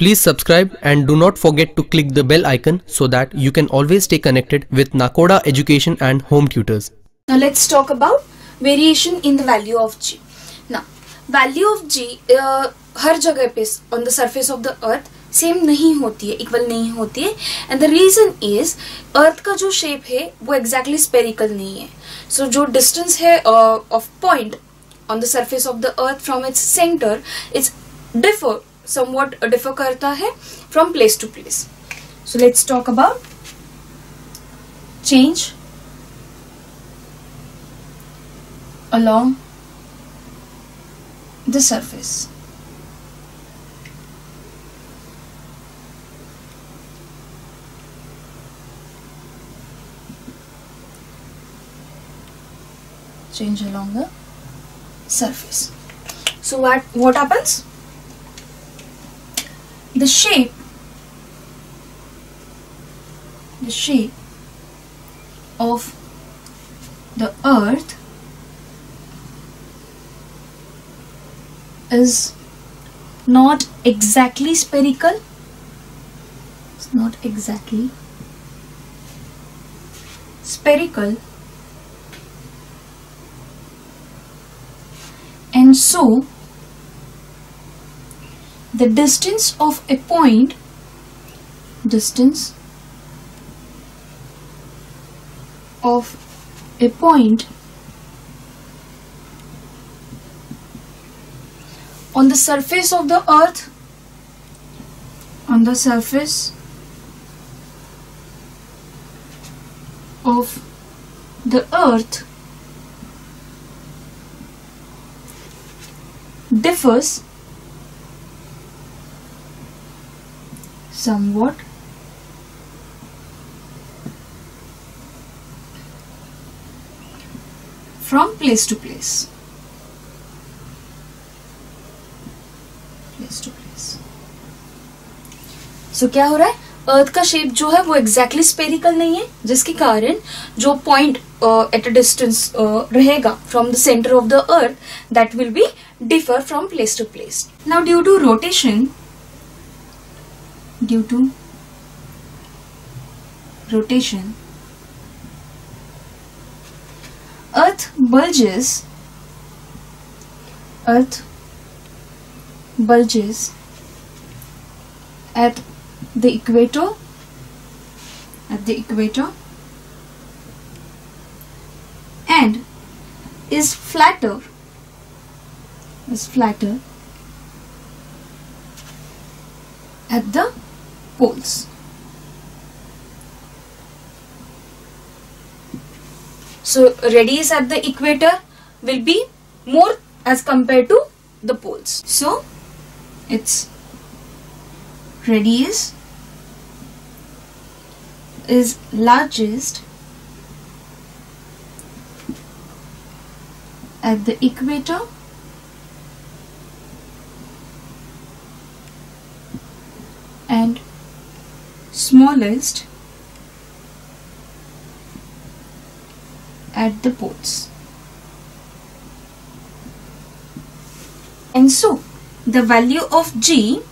Please subscribe and do not forget to click the bell icon so that you can always stay connected with Nakoda Education and Home Tutors. Now let's talk about variation in the value of G. Now value of G हर जगह पे on the surface of the earth same नहीं होती है, equal नहीं होती है, and the reason is earth का जो शेप है वो एग्जैक्टली स्पेरिकल नहीं है. सो जो डिस्टेंस है of point on the surface of the earth from its centre it's differ somewhat differ करता है from place to place. So let's talk about change along the surface. Change along the surface. So what happens? The shape of the earth is not exactly spherical. It's not exactly spherical, and so the distance of a point on the surface of the earth differs somewhat from place to place. So क्या हो रहा है? अर्थ का shape जो है वो exactly spherical नहीं है, जिसके कारण जो पॉइंट एट अ डिस्टेंस रहेगा from the centre of the earth that will be differ from place to place. Now due to rotation, earth bulges at the equator and is flatter at the poles. So radius at the equator will be more as compared to the poles. So its radius is largest at the equator and smallest at the poles. And so the value of G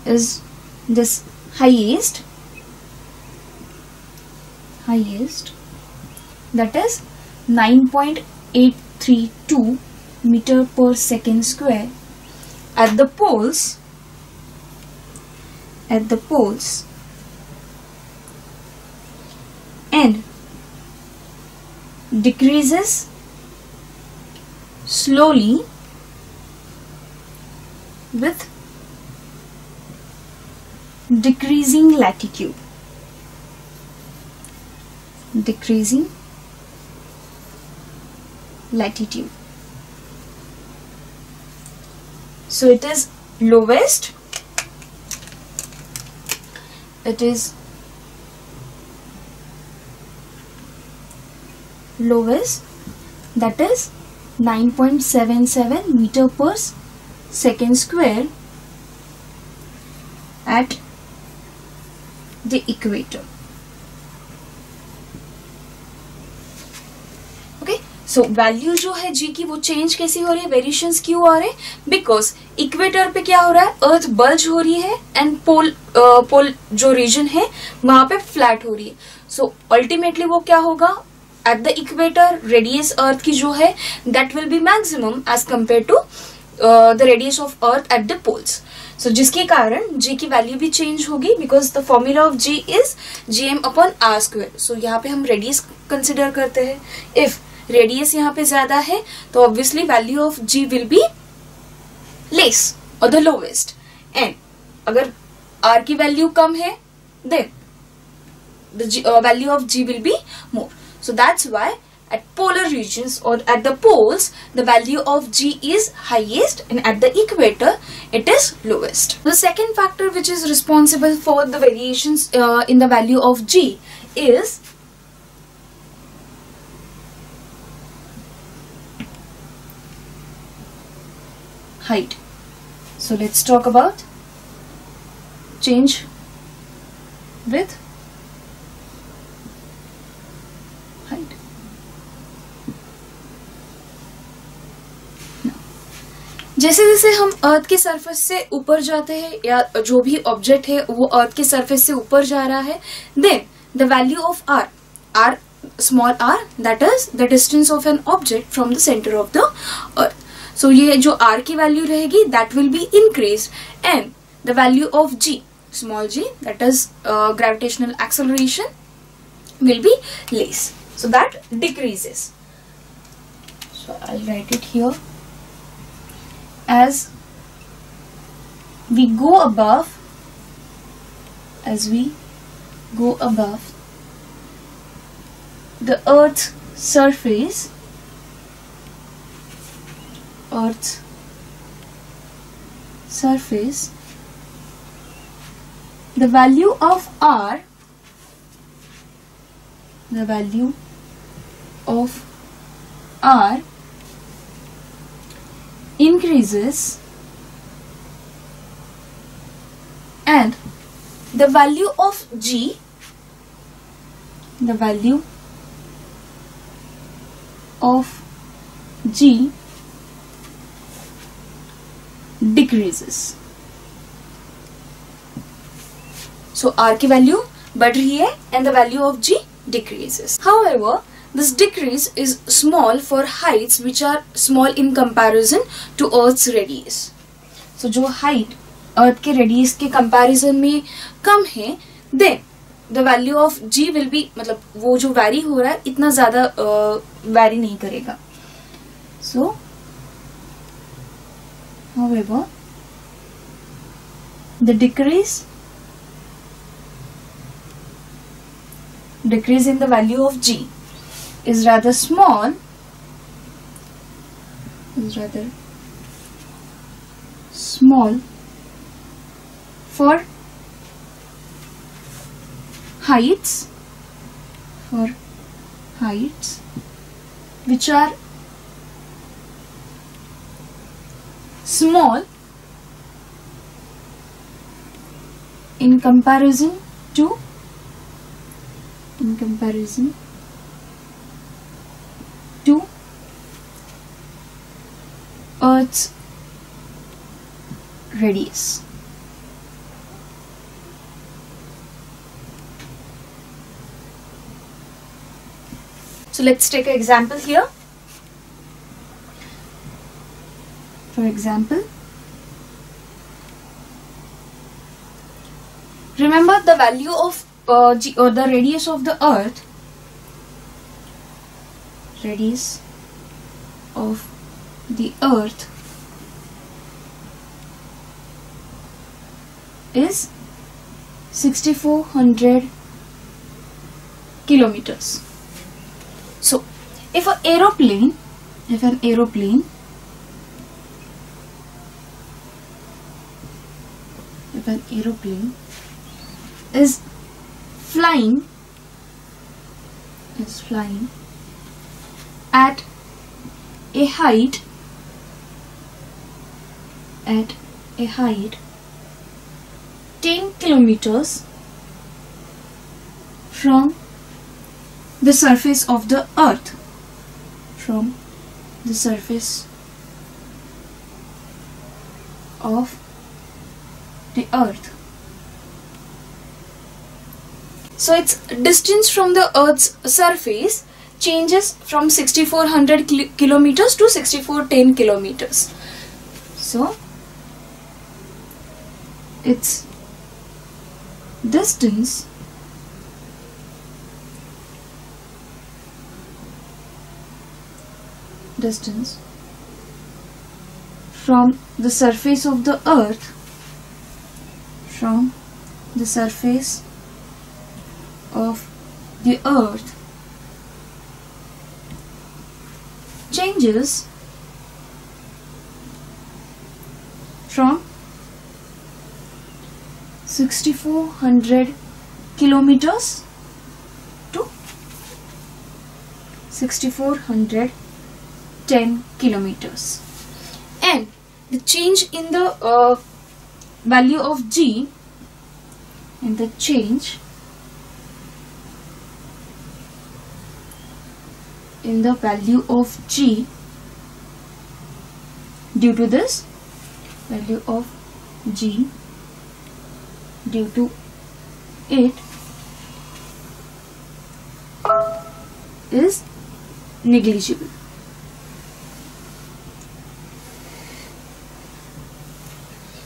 is this highest, that is 9.832 meter per second square at the poles, and decreases slowly with decreasing latitude. So it is lowest, that is 9.77 meter per second square at the equator. Okay, so value जो है जी की वो change कैसी हो रही है, variations क्यों आ रहे हैं, बिकॉज इक्वेटर पे क्या हो रहा है, अर्थ बल्ज हो रही है एंड पोल जो रीजन है वहां पे फ्लैट हो रही है. सो अल्टीमेटली वो क्या होगा, at the equator radius earth की जो है that will be maximum as compare to the radius of earth at the poles. So जिसके कारण जी की वैल्यू भी चेंज होगी, because the formula of G is gm upon R square. So यहाँ पे हम रेडियस कंसिडर करते हैं. इफ रेडियस यहाँ पे ज्यादा है तो obviously value of g will be less और द लोवेस्ट, एंड अगर आर की वैल्यू कम है then the value of g will be more. So that's why at polar regions or at the poles the value of G is highest and at the equator it is lowest. The second factor which is responsible for the variations in the value of G is height. So let's talk about change with height. जैसे जैसे हम अर्थ के surface से ऊपर जाते हैं या जो भी ऑब्जेक्ट है वो अर्थ के सरफेस से ऊपर जा रहा है, then the value of R small R that is the distance of an object from the centre of the earth. So ये जो आर की वैल्यू रहेगी that will be increase and the value of G small G that is gravitational acceleration will be less. So that decreases. So I'll write it here. As we go above the Earth's surface, the value of R increases and the value of G decreases. So R की value बढ़ रही है and the value of G decreases. However, this decrease is small for heights which are small in comparison to Earth's radius. So जो height Earth के radius के comparison में कम है, then the value of G will be, मतलब वो जो vary हो रहा है इतना ज़्यादा vary नहीं करेगा. So, however, the decrease in the value of G is rather small for heights which are small in comparison to Earth's radius. So let's take an example here. For example, remember the value of G, or the radius of the Earth, is 6400 kilometers. So if an aeroplane is flying at a height 10 kilometers from the surface of the Earth, from the surface of the earth. So its distance from the earth's surface changes from 6400 kilometers to 6410 kilometers. So its distance from the surface of the earth, changes from 6400 kilometers to 6410 kilometers, and the change in the value of G, and the change in the value of G due to this value of G due to it is negligible.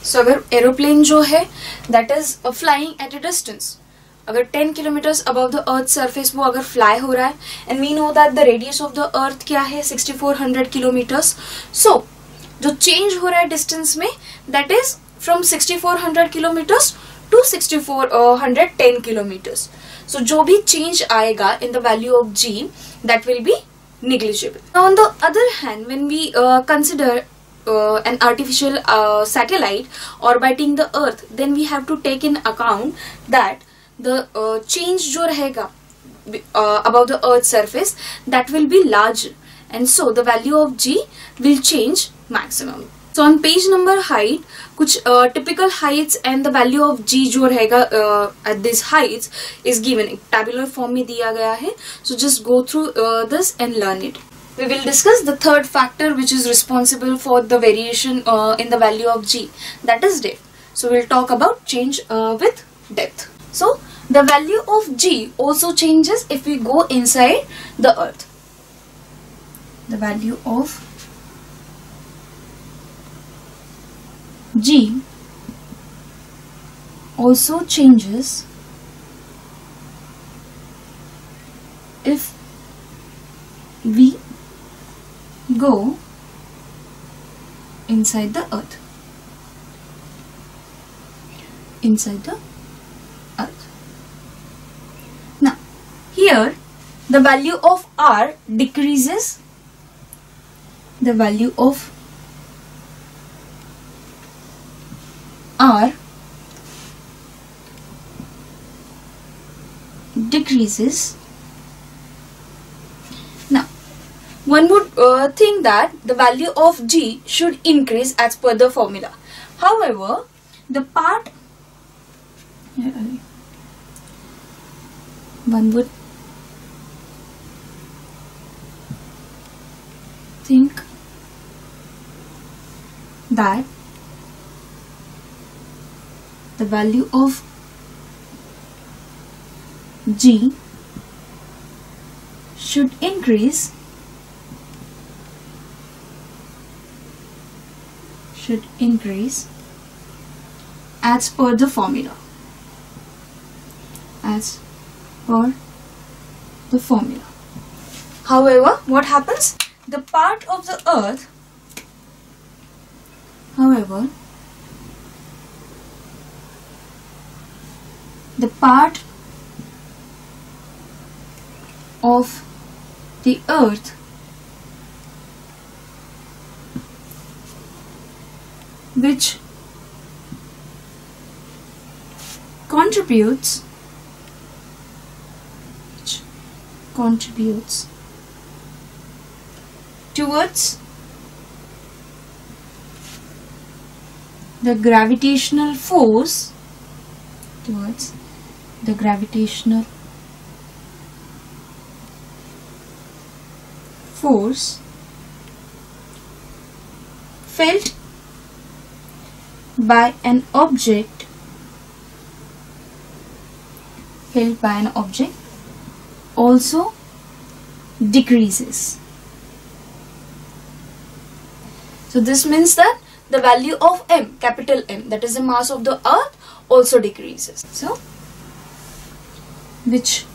So अगर aeroplane जो है that is flying at a distance, अगर 10 kilometers above the earth surface वो अगर fly हो रहा है, and we know that the radius of the earth क्या है 6400 kilometers, so जो change हो रहा है distance में that is from 6400 kilometers to 6410 kilometers. So जो भी change आएगा in the value of G, that will be negligible. Now on the other hand, when we consider an artificial satellite orbiting the earth, then we have to take in account that the change जो रहेगा above the earth's surface, that will be larger, and so the value of G will change maximum. So on page number height, कुछ typical heights and the value of G जो रहेगा at these heights is given, tabular form में दिया गया है. So just go through this and learn it. We will discuss the third factor which is responsible for the variation in the value of G, that is depth. So we'll talk about change with depth. So the value of G also changes if we go inside the earth. The value of G also changes if we go inside the earth. Now here the value of R decreases, the value of R decreases. Now one would think that the value of G should increase as per the formula. However, the part one would think that the value of G should increase as per the formula. However, what happens? The part of the earth, the part of the earth which contributes towards the gravitational force, force felt by an object also decreases. So this means that the value of m, capital M, that is the mass of the earth, also decreases. So which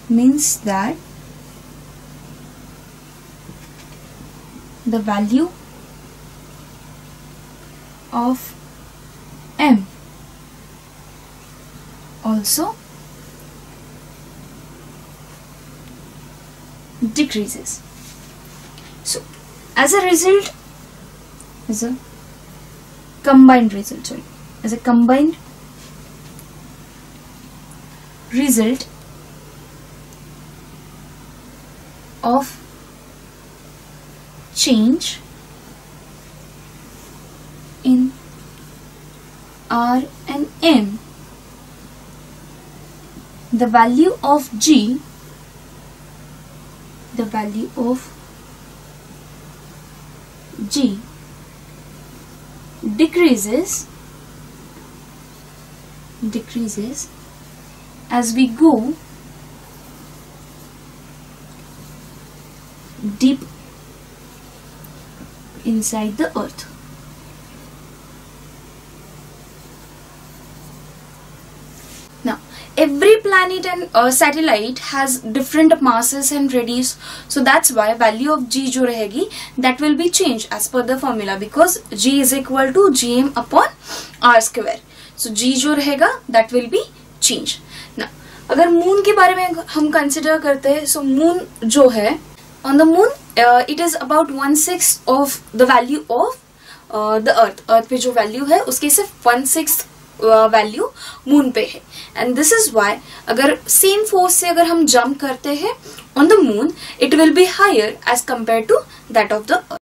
means that the value of m also decreases. So as a result, as a combined result of change in R and M, the value of G, decreases as we go deep inside the earth. Now every planet and satellite has different masses and radius, so that's why value of G जो रहेगी that will be changed as per the formula, because G is equal to Gm upon R square. So G जो रहेगा that will be changed. Now अगर moon के बारे में हम consider करते हैं, so मून जो है on the moon it is about 1/6 of the value of the earth. अर्थ पे जो वैल्यू है उसके सिर्फ 1/6 वैल्यू मून पे है, एंड दिस इज वाई अगर सेम फोर्स से अगर हम जंप करते हैं on the moon, it will be higher as compare to that of the earth.